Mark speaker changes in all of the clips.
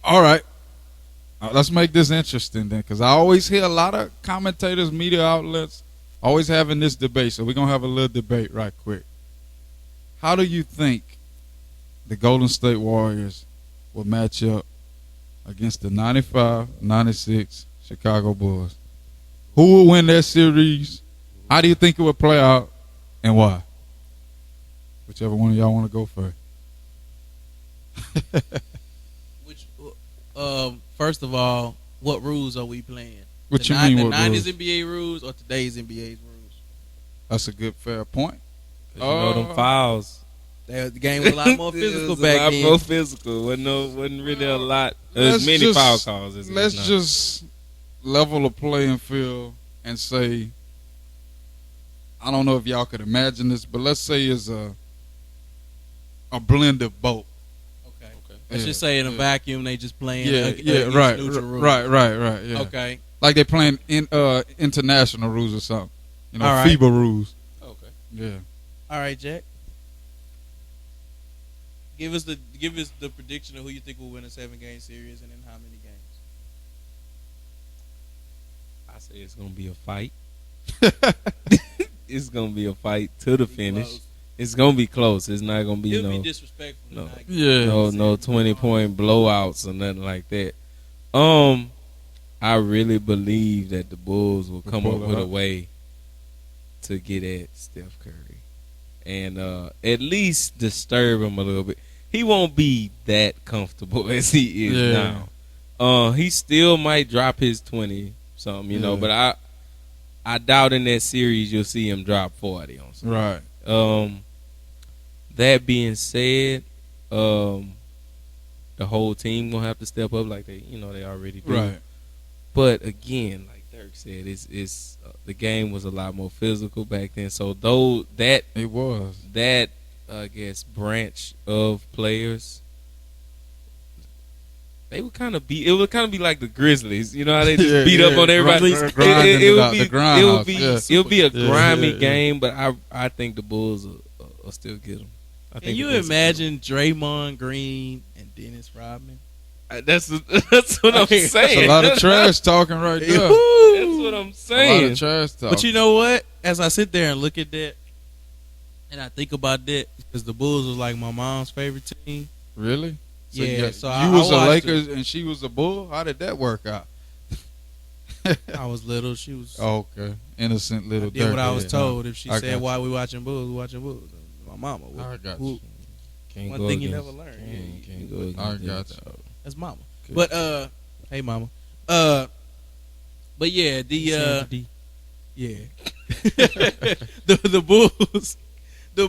Speaker 1: All right. Let's make this interesting then, because I always hear a lot of commentators, media outlets, always having this debate. So we're going to have a little debate right quick. How do you think the Golden State Warriors will match up against the 95-96 Chicago Bulls? Who will win that series? How do you think it will play out, and why? Whichever one of y'all want to go first.
Speaker 2: First of all, what rules are we playing?
Speaker 1: What you mean?
Speaker 2: The
Speaker 1: what
Speaker 2: 90s
Speaker 1: rules?
Speaker 2: NBA rules or today's NBA rules?
Speaker 1: That's a good, fair point.
Speaker 3: You know them fouls.
Speaker 2: The game was a lot more physical back then.
Speaker 3: A lot more physical. Wasn't really a lot. As many foul calls.
Speaker 1: Let's just level the playing field and say, I don't know if y'all could imagine this, but let's say it's a blend of both.
Speaker 2: Let's just say in a vacuum they just playing.
Speaker 1: Right. Yeah.
Speaker 2: Okay.
Speaker 1: Like they playing in international rules or something. You know,
Speaker 2: all right.
Speaker 1: FIBA rules.
Speaker 3: Okay.
Speaker 1: Yeah.
Speaker 2: All right, Jack. Give us the prediction of who you think will win a 7-game series and in how many games.
Speaker 3: I say it's gonna be a fight. It's gonna be a fight to the finish.
Speaker 2: Close.
Speaker 3: It's gonna be close. It's not gonna be
Speaker 2: It'll be disrespectful.
Speaker 3: no 20-point blowouts or nothing like that. I really believe that the Bulls will come up with a way to get at Steph Curry and at least disturb him a little bit. He won't be that comfortable as he is now. He still might drop his 20 something, you know, but I doubt in that series you'll see him drop 40 on something.
Speaker 1: Right.
Speaker 3: That being said, the whole team gonna have to step up like they already do.
Speaker 1: Right.
Speaker 3: But again, like Dirk said, it's the game was a lot more physical back then. So that I guess branch of players, they would kind of be. It would kind of be like the Grizzlies. You know how they just beat up on everybody. It would be a grimy game, but I think the Bulls will still get them.
Speaker 2: Can you imagine Draymond Green and Dennis Rodman?
Speaker 3: That's what I'm saying.
Speaker 1: That's a lot of trash talking right there.
Speaker 3: That's what I'm saying.
Speaker 1: A lot of trash talking.
Speaker 2: But you know what? As I sit there and look at that, and I think about that, because the Bulls was like my mom's favorite team.
Speaker 1: Really? So
Speaker 2: yeah. So
Speaker 1: you was a Lakers and she was a Bull. How did that work out?
Speaker 2: I was little. She was.
Speaker 1: Oh, okay. Innocent little.
Speaker 2: I did what I was told. If she
Speaker 1: I
Speaker 2: said, "Why we watching Bulls? We watching Bulls." My mama.
Speaker 1: I got you.
Speaker 2: One thing you never learn.
Speaker 3: Can't go against
Speaker 1: I got you.
Speaker 2: That's mama. Good. But hey mama. But yeah, the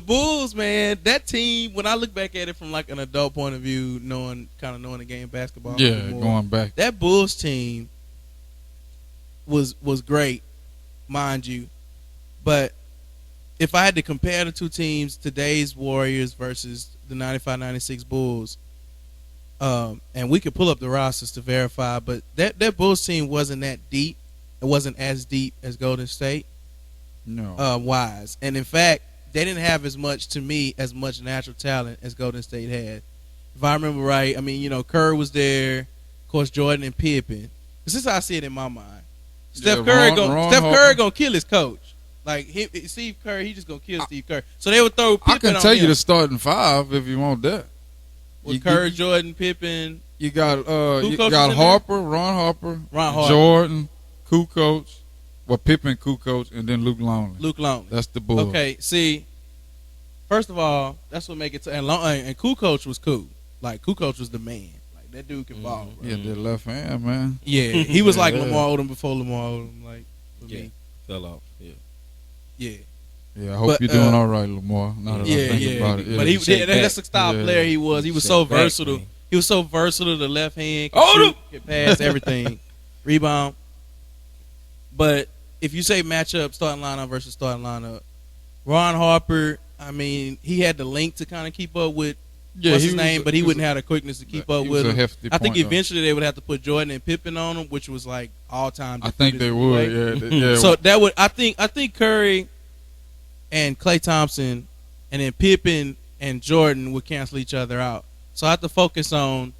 Speaker 2: Bulls, man, that team, when I look back at it from like an adult point of view, knowing the game of basketball.
Speaker 1: Yeah, going back.
Speaker 2: That Bulls team was great, mind you. But if I had to compare the two teams, today's Warriors versus the 95-96 Bulls, and we could pull up the rosters to verify, but that Bulls team wasn't that deep. It wasn't as deep as Golden State.
Speaker 1: No.
Speaker 2: Wise. And in fact, they didn't have as much natural talent as Golden State had. If I remember right, I mean, Kerr was there, of course, Jordan and Pippen. This is how I see it in my mind. Steph Curry gonna kill his coach. Like Steve Kerr, he just gonna kill Steve Kerr. So they would throw Pippen on him.
Speaker 1: I can tell you the starting five if you want that.
Speaker 2: With Kerr, Jordan, Pippen.
Speaker 1: You got Harper, Ron Harper, Jordan, Kukoc, Pippen, Kukoc, and then Luke Longley. That's the Bulls.
Speaker 2: Okay, see, first of all, that's what make it. And Kukoc was cool. Like Kukoc was the man. Like that dude can ball. Bro.
Speaker 1: Yeah, the left hand man.
Speaker 2: Yeah, he was like Lamar Odom before Lamar Odom. Like me.
Speaker 3: Fell off.
Speaker 2: Yeah.
Speaker 1: Yeah, I hope you're doing all right, Lamar. Now that I think about it.
Speaker 2: But that's the style player he was. He was so versatile. Man. He was so versatile. The left hand, could pass everything, rebound. But if you say matchup, starting lineup versus starting lineup, Ron Harper, I mean, he had the length to kind of keep up with what's his name, but he wouldn't have the quickness to keep up with him. I think eventually they would have to put Jordan and Pippen on him, which was like all time.
Speaker 1: I think they would. Yeah.
Speaker 2: So that would I think Curry and Klay Thompson and then Pippen and Jordan would cancel each other out. So I have to focus on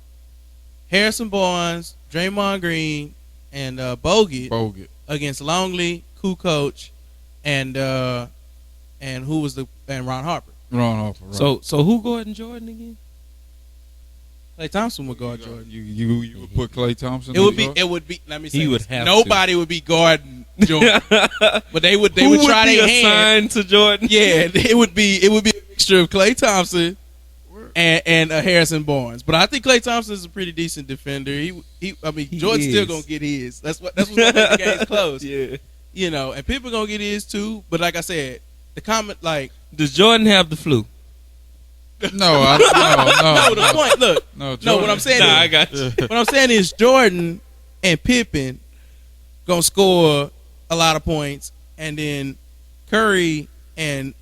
Speaker 2: Harrison Barnes, Draymond Green, and Bogut against Longley, Kukoc, and who was and Ron Harper.
Speaker 1: Right.
Speaker 3: So who guarding Jordan again?
Speaker 2: Klay Thompson would guard Jordan.
Speaker 1: You would put Klay Thompson.
Speaker 2: It would be. Let me say,
Speaker 3: he would have
Speaker 2: nobody would be guarding Jordan, but they would try their hand.
Speaker 3: Assigned to Jordan.
Speaker 2: Yeah, it would be a mixture of Klay Thompson and Harrison Barnes. But I think Klay Thompson is a pretty decent defender. Jordan's still gonna get his. That's what's gonna make the games close.
Speaker 3: Yeah,
Speaker 2: and people gonna get his too. But like I said, the comment
Speaker 3: does Jordan have the flu?
Speaker 1: No.
Speaker 2: The point. Look,
Speaker 1: no.
Speaker 2: What I'm saying.
Speaker 3: I got you.
Speaker 2: What I'm saying is Jordan and Pippen gonna score a lot of points, and then Curry and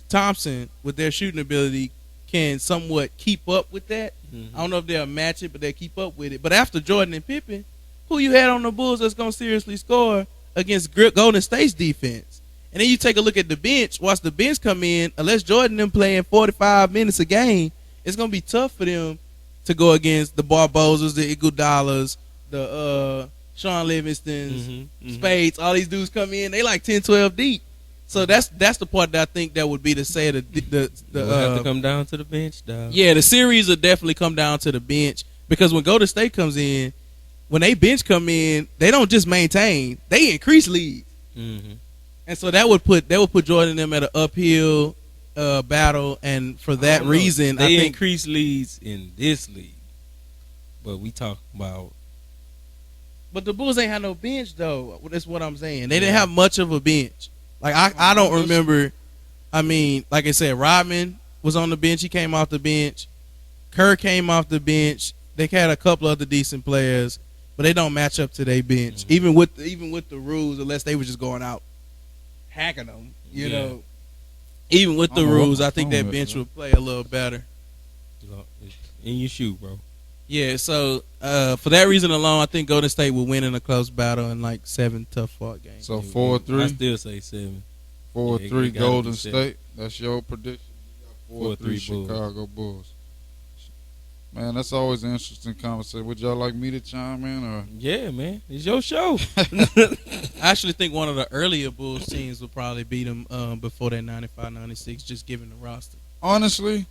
Speaker 2: Thompson with their shooting ability can somewhat keep up with that. I don't know if they'll match it, but they'll keep up with it. But after Jordan and Pippen, who you had on the Bulls that's gonna seriously score against Golden State's defense? And then you take a look at the bench. Watch the bench come in. Unless Jordan them playing 45 minutes a game, it's gonna be tough for them to go against the Barbozas, the Iguodalas, the Sean Livingstons, Spades. All these dudes come in. They like 10, 12 deep. So that's the part that I think that would be to say the
Speaker 3: have to come down to the bench, dog.
Speaker 2: Yeah, the series will definitely come down to the bench because when Golden State comes in, when they bench come in, they don't just maintain; they increase leads. And so that would put Jordan and them at an uphill battle, and for that reason,
Speaker 3: I think increase leads in this league. But we talk about.
Speaker 2: But the Bulls ain't had no bench though. That's what I'm saying. They didn't have much of a bench. Like I don't remember. I mean, like I said, Rodman was on the bench. He came off the bench. Kerr came off the bench. They had a couple other decent players, but they don't match up to their bench. Even with the rules, unless they were just going out hacking them. You know. Even with the rules, I think that bench would play a little better.
Speaker 3: In your shoe, bro.
Speaker 2: Yeah, so for that reason alone, I think Golden State will win in a close battle in like 7 tough fought games.
Speaker 1: So 4-3.
Speaker 3: I still say 7.
Speaker 1: 4-3 Golden State. That's your prediction. 4-3 Chicago Bulls. Man, that's always an interesting conversation. Would y'all like me to chime in? Or?
Speaker 3: Yeah, man. It's your show.
Speaker 2: I actually think one of the earlier Bulls teams will probably beat them before that 95-96, just given the roster.
Speaker 1: Honestly,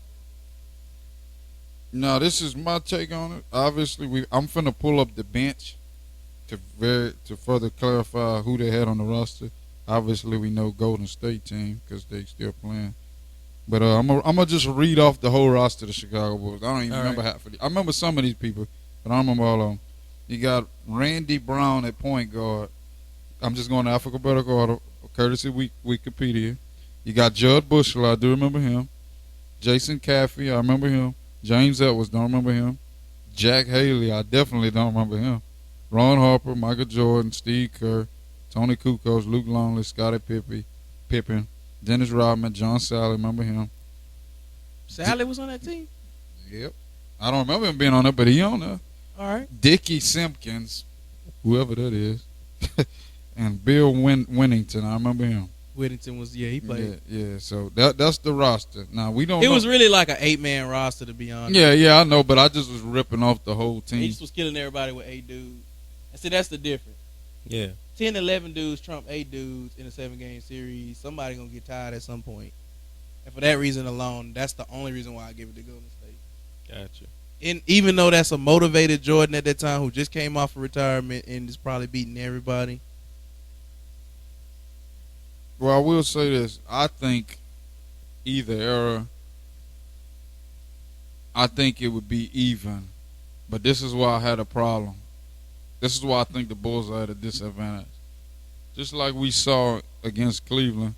Speaker 1: no, this is my take on it. Obviously, I'm finna pull up the bench to further clarify who they had on the roster. Obviously, we know Golden State team because they still playing. But I'm gonna just read off the whole roster of the Chicago Bulls. I don't even remember half of it. I remember some of these people, but I don't remember all of them. You got Randy Brown at point guard. I'm just going to alphabetical order, courtesy Wikipedia. You got Judd Bushel. I do remember him. Jason Caffey. I remember him. James Edwards. Don't remember him. Jack Haley. I definitely don't remember him. Ron Harper. Michael Jordan. Steve Kerr. Tony Kukoc. Luke Longley. Scottie Pippen. Dennis Rodman, John Sally, remember him.
Speaker 2: Sally was on that team?
Speaker 1: Yep. I don't remember him being on there, but he on there.
Speaker 2: All right.
Speaker 1: Dickie Simpkins, whoever that is, and Bill Winnington, I remember him.
Speaker 2: Whittington was, he played.
Speaker 1: Yeah, so that's the roster. Now, we don't
Speaker 2: It was really like an 8-man roster, to be honest.
Speaker 1: Yeah, I know, but I just was ripping off the whole team.
Speaker 2: He just was killing everybody with 8 dudes. I see, that's the difference.
Speaker 3: Yeah.
Speaker 2: 10, 11 dudes trump 8 dudes in a 7-game series. Somebody gonna get tired at some point, and for that reason alone, that's the only reason why I give it to Golden State.
Speaker 3: Gotcha.
Speaker 2: And even though that's a motivated Jordan at that time who just came off of retirement and is probably beating everybody.
Speaker 1: Well, I will say this: I think either era, I think it would be even, but this is why I had a problem. This is why I think the Bulls are at a disadvantage. Just like we saw against Cleveland,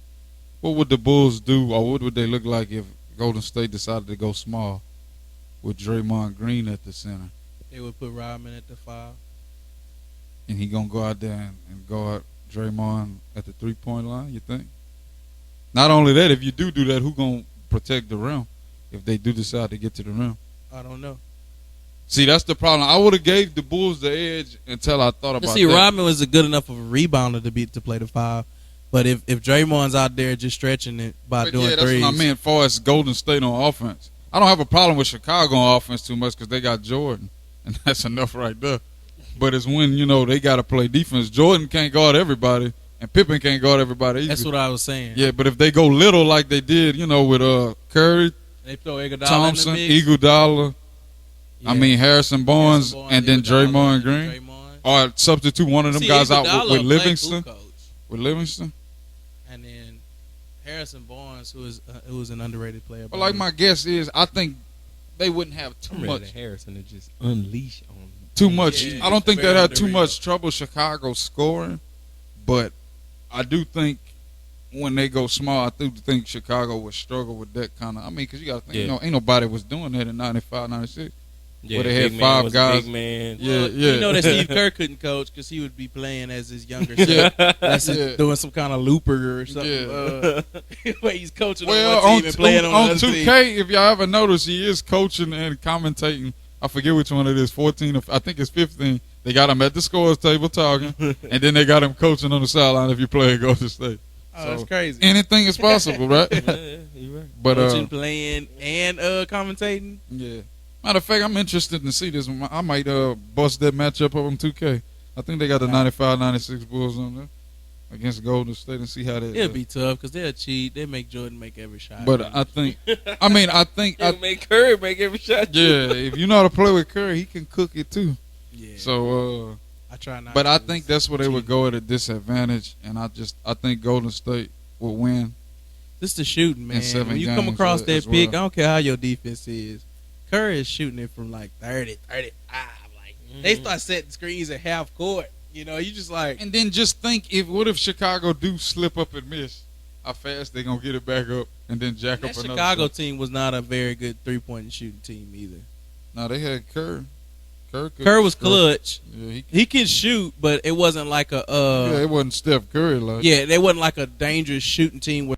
Speaker 1: what would the Bulls do, or what would they look like if Golden State decided to go small with Draymond Green at the center?
Speaker 2: They would put Rodman at the 5.
Speaker 1: And he going to go out there and guard Draymond at the 3-point line, you think? Not only that, if you do that, who going to protect the rim if they do decide to get to the rim?
Speaker 2: I don't know.
Speaker 1: See, that's the problem. I would have gave the Bulls the edge until I thought about that.
Speaker 2: Rodman was a good enough of a rebounder to play the 5. But if Draymond's out there just stretching it by doing
Speaker 1: that's
Speaker 2: threes.
Speaker 1: what I meant as far as Golden State on offense. I don't have a problem with Chicago on offense too much because they got Jordan, and that's enough right there. But it's when they got to play defense. Jordan can't guard everybody, and Pippen can't guard everybody either.
Speaker 2: That's what I was saying.
Speaker 1: Yeah, but if they go little like they did, with Curry,
Speaker 2: they throw Iguodala
Speaker 1: Thompson,
Speaker 2: in the mix.
Speaker 1: Iguodala,
Speaker 2: Yeah.
Speaker 1: Harrison Barnes, and then
Speaker 2: Iguodala,
Speaker 1: Draymond Green. Or substitute one of them guys out with Livingston. With Livingston.
Speaker 2: And then Harrison Barnes, who was an underrated player.
Speaker 1: But my guess is, I think they wouldn't have too much.
Speaker 3: Harrison to just unleash on
Speaker 1: too much.
Speaker 2: Yeah,
Speaker 1: I don't think they'd have too
Speaker 2: underrated.
Speaker 1: much trouble Chicago scoring, but I do think when they go small, I do think Chicago would struggle with that kind of. Because you got to think, ain't nobody was doing that in 95, 96.
Speaker 3: Yeah,
Speaker 1: where they had five guys.
Speaker 3: Big man.
Speaker 1: Yeah,
Speaker 2: well,
Speaker 1: yeah.
Speaker 2: You know that Steve Kerr couldn't coach because he would be playing as his younger self. Doing some kind of looper or something. Where he's coaching on one team and playing on the other
Speaker 1: 2K,
Speaker 2: team.
Speaker 1: if y'all ever notice, he is coaching and commentating. I forget which one it is, 14 or I think it's 15. They got him at the scores table talking, and then they got him coaching on the sideline if you play at Golden State.
Speaker 2: Oh, that's crazy.
Speaker 1: Anything is possible, right?
Speaker 3: Yeah, you're right.
Speaker 1: But
Speaker 2: Coaching, playing, and commentating.
Speaker 1: Yeah. Matter of fact, I'm interested to see this. I might bust that matchup up on 2K. I think they got the 95-96 Bulls on there against Golden State and see how that.
Speaker 2: It'll be tough because they'll cheat. They make Jordan make every shot.
Speaker 1: But I think, I
Speaker 3: make Curry make every shot.
Speaker 1: Yeah, if you know how to play with Curry, he can cook it too.
Speaker 2: Yeah.
Speaker 1: So,
Speaker 2: I try not.
Speaker 1: But I think that's where they would go at a disadvantage, and I think Golden State will win.
Speaker 2: This the shooting, man.
Speaker 1: In 7
Speaker 2: When you come
Speaker 1: games
Speaker 2: across that
Speaker 1: as
Speaker 2: pick,
Speaker 1: well.
Speaker 2: I don't care how your defense is. Curry is shooting it from like 30, 35. Like they start setting screens at half court. You just like.
Speaker 1: And then just think, what if Chicago do slip up and miss? How fast they gonna get it back up and then jack
Speaker 2: That
Speaker 1: up another
Speaker 2: Chicago
Speaker 1: shot?
Speaker 2: team was not a very good 3-point shooting team either.
Speaker 1: No, they had Kerr.
Speaker 2: Kerr was clutch.
Speaker 1: Yeah,
Speaker 2: He can shoot, but it wasn't like a.
Speaker 1: it wasn't Steph Curry like.
Speaker 2: Yeah, they wasn't like a dangerous shooting team where